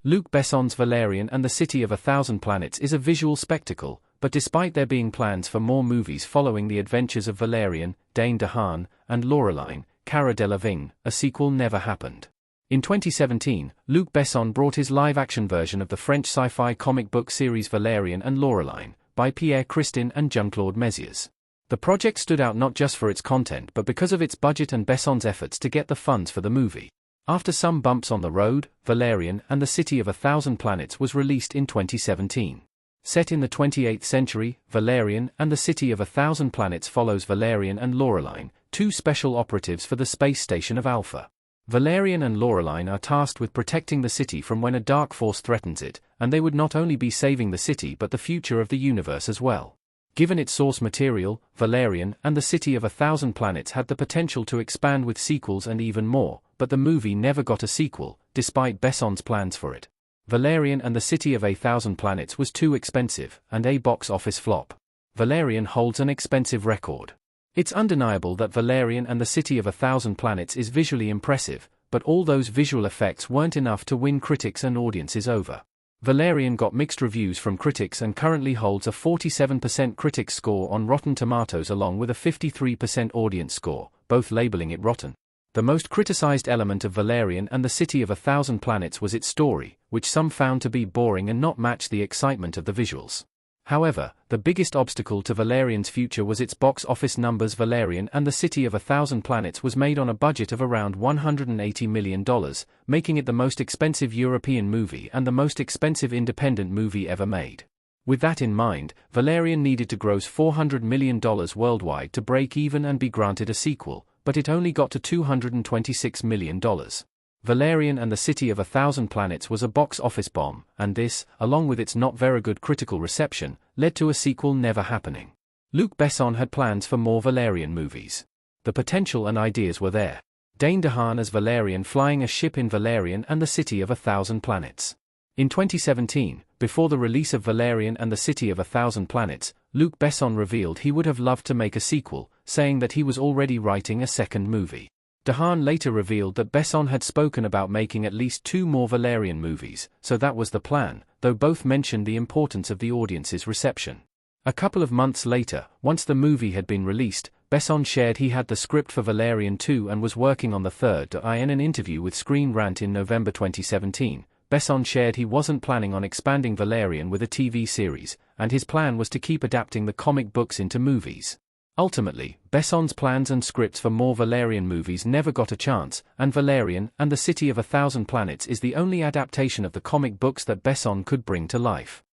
Luc Besson's Valerian and the City of a Thousand Planets is a visual spectacle, but despite there being plans for more movies following the adventures of Valerian, Dane DeHaan, and Laureline, Cara Delevingne, a sequel never happened. In 2017, Luc Besson brought his live-action version of the French sci-fi comic book series Valerian and Laureline, by Pierre Christin and Jean-Claude Mézières. The project stood out not just for its content but because of its budget and Besson's efforts to get the funds for the movie. After some bumps on the road, Valerian and the City of a Thousand Planets was released in 2017. Set in the 28th century, Valerian and the City of a Thousand Planets follows Valerian and Laureline, two special operatives for the space station of Alpha. Valerian and Laureline are tasked with protecting the city from when a dark force threatens it, and they would not only be saving the city but the future of the universe as well. Given its source material, Valerian and the City of a Thousand Planets had the potential to expand with sequels and even more, but the movie never got a sequel, despite Besson's plans for it. Valerian and the City of a Thousand Planets was too expensive, and a box office flop. Valerian holds an expensive record. It's undeniable that Valerian and the City of a Thousand Planets is visually impressive, but all those visual effects weren't enough to win critics and audiences over. Valerian got mixed reviews from critics and currently holds a 47% critic score on Rotten Tomatoes along with a 53% audience score, both labeling it rotten. The most criticized element of Valerian and the City of a Thousand Planets was its story, which some found to be boring and not match the excitement of the visuals. However, the biggest obstacle to Valerian's future was its box office numbers. Valerian and the City of a Thousand Planets was made on a budget of around $180 million, making it the most expensive European movie and the most expensive independent movie ever made. With that in mind, Valerian needed to gross $400 million worldwide to break even and be granted a sequel, but it only got to $226 million. Valerian and the City of a Thousand Planets was a box office bomb, and this, along with its not very good critical reception, led to a sequel never happening. Luc Besson had plans for more Valerian movies. The potential and ideas were there. Dane DeHaan as Valerian flying a ship in Valerian and the City of a Thousand Planets. In 2017, before the release of Valerian and the City of a Thousand Planets, Luc Besson revealed he would have loved to make a sequel, saying that he was already writing a second movie. DeHaan later revealed that Besson had spoken about making at least 2 more Valerian movies, so that was the plan, though both mentioned the importance of the audience's reception. A couple of months later, once the movie had been released, Besson shared he had the script for Valerian 2 and was working on the third. In an interview with Screen Rant in November 2017, Besson shared he wasn't planning on expanding Valerian with a TV series, and his plan was to keep adapting the comic books into movies. Ultimately, Besson's plans and scripts for more Valerian movies never got a chance, and Valerian and the City of a Thousand Planets is the only adaptation of the comic books that Besson could bring to life.